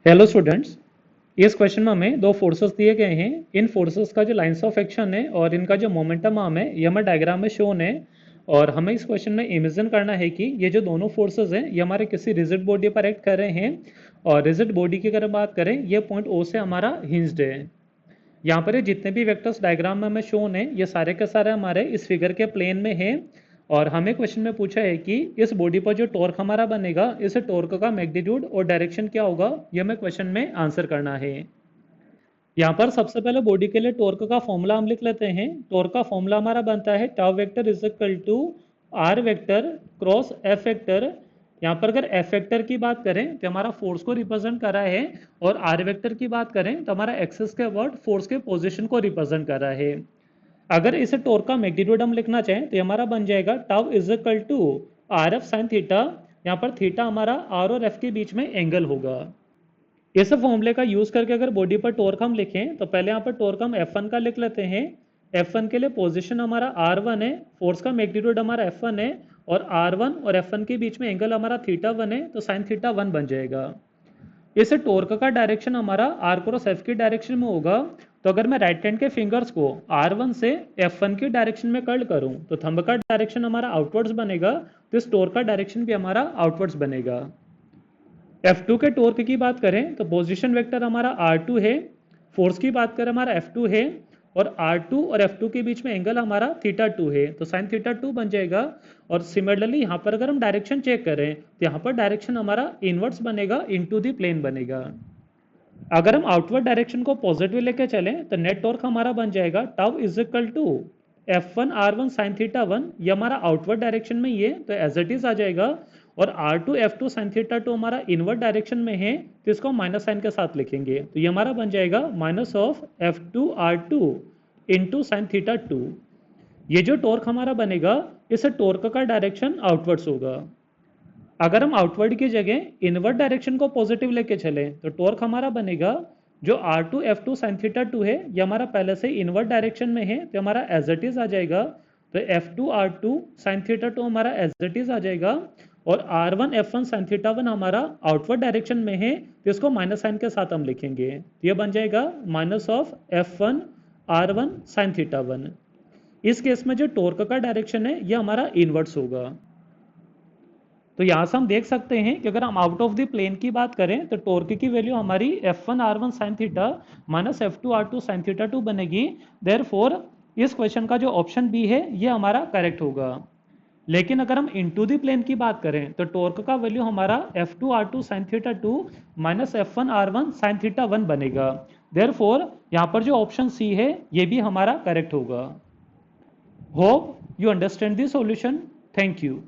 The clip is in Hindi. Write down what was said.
हेलो स्टूडेंट्स, इस क्वेश्चन में हमें दो फोर्सेस दिए गए हैं। इन फोर्सेस का जो लाइंस ऑफ एक्शन है और इनका जो मोमेंटम आर्म है ये हमें डायग्राम में शोन है। और हमें इस क्वेश्चन में इमेजिन करना है कि ये जो दोनों फोर्सेस हैं ये हमारे किसी रिजिड बॉडी पर एक्ट कर रहे हैं। और रिजिड बॉडी की अगर बात करें ये पॉइंट ओ से हमारा हिंज्ड है। यहाँ पर ये जितने भी वेक्टर्स डायग्राम में हमें शोन है ये सारे के सारे हमारे इस फिगर के प्लेन में हैं। और हमें क्वेश्चन में पूछा है कि इस बॉडी पर जो टॉर्क हमारा बनेगा इस टॉर्क का मैग्नीट्यूड और डायरेक्शन क्या होगा, ये हमें क्वेश्चन में आंसर करना है। यहाँ पर सबसे पहले बॉडी के लिए टॉर्क का फॉर्मूला हम लिख लेते हैं। टॉर्क का फॉर्मूला हमारा बनता है tau vector is equal to R vector cross F vector. यहाँ पर अगर एफ वेक्टर की बात करें तो हमारा फोर्स को रिप्रेजेंट कर रहा है, और आर वेक्टर की बात करें तो हमारा एक्सिस के वर्ड फोर्स के पोजीशन को रिप्रेजेंट कर रहा है। अगर इसे टॉर्क का मैग्नीट्यूड हम लिखना चाहें तो हमारा बन जाएगा tau is equal to R F sine theta. यहाँ पर थीटा हमारा आर और एफ के बीच में एंगल होगा। इस फॉर्मूले का यूज करके अगर बॉडी पर टॉर्क हम लिखें तो पहले यहाँ पर टॉर्क हम F1 का लिख लेते हैं। F1 के लिए पोजीशन हमारा R1 है, फोर्स का मैग्नीट्यूड हमारा F1 है, और R1 और F1 के बीच में एंगल हमारा थीटा 1 है, तो साइन थीटा 1 बन जाएगा। इस टॉर्क का डायरेक्शन हमारा R क्रॉस F की डायरेक्शन में होगा। तो अगर मैं राइट हैंड के फिंगर्स को R1 से F1 की डायरेक्शन में कर्ल करूं तो थंब का डायरेक्शन हमारा आउटवर्ड्स बनेगा, तो इस टॉर्क का डायरेक्शन भी हमारा आउटवर्ड्स बनेगा। F2 के टॉर्क की बात करें तो पोजीशन वेक्टर हमारा R2 है, फोर्स की बात करें हमारा F2 है, और R2 और F2 के बीच में एंगल हमारा थीटा 2 है, तो साइन थीटा 2 बन जाएगा। और सिमिलरली यहाँ पर अगर हम डायरेक्शन चेक करें तो यहाँ पर डायरेक्शन हमारा इनवर्ड्स बनेगा, इनटू द प्लेन बनेगा। अगर हम आउटवर्ड डायरेक्शन को पॉजिटिव लेके चलें तो नेट टॉर्क हमारा बन जाएगा tau is equal to F1 R1 sine theta 1। ये हमारा आउटवर्ड डायरेक्शन में ही है तो एज इट इज आ जाएगा। और R2 F2 साइन थीटा 2 हमारा इनवर्ड डायरेक्शन में है तो इसको माइनस साइन के साथ लिखेंगे, तो ये हमारा बन जाएगा minus of F2 R2 into sine theta 2। ये जो टॉर्क हमारा बनेगा इस टॉर्क का डायरेक्शन आउटवर्ड्स होगा। अगर हम आउटवर्ड की जगह इनवर्ड डायरेक्शन को पॉजिटिव लेके चले तो टॉर्क हमारा बनेगा जो R2 F2 साइन थीटा 2 है, ये हमारा पहले से इनवर्ड डायरेक्शन में है तो हमारा एज इट इज आ जाएगा। तो F2 R2 साइन थीटा 2 हमारा एज इट इज आ जाएगा, और R1 F1 साइन थीटा 1 हमारा आउटवर्ड डायरेक्शन में है तो इसको माइनस साइन के साथ हम लिखेंगे, तो ये बन जाएगा minus of F1 R1 sine theta 1। इस केस में जो टॉर्क का डायरेक्शन है ये हमारा इनवर्ड्स होगा। तो यहाँ से हम देख सकते हैं कि अगर हम आउट ऑफ द प्लेन की बात करें तो टॉर्क की वैल्यू हमारी F1 R1 sine theta minus F2 R2 sine theta 2 बनेगी। देयरफॉर इस क्वेश्चन का जो ऑप्शन बी है ये हमारा करेक्ट होगा। लेकिन अगर हम इनटू द प्लेन की बात करें तो टॉर्क का वैल्यू हमारा F2 R2 sine theta 2 minus F1 R1 sine theta 1 बनेगा। देयरफॉर यहाँ पर जो ऑप्शन सी है ये भी हमारा करेक्ट होगा। Hope you understand the solution. Thank you.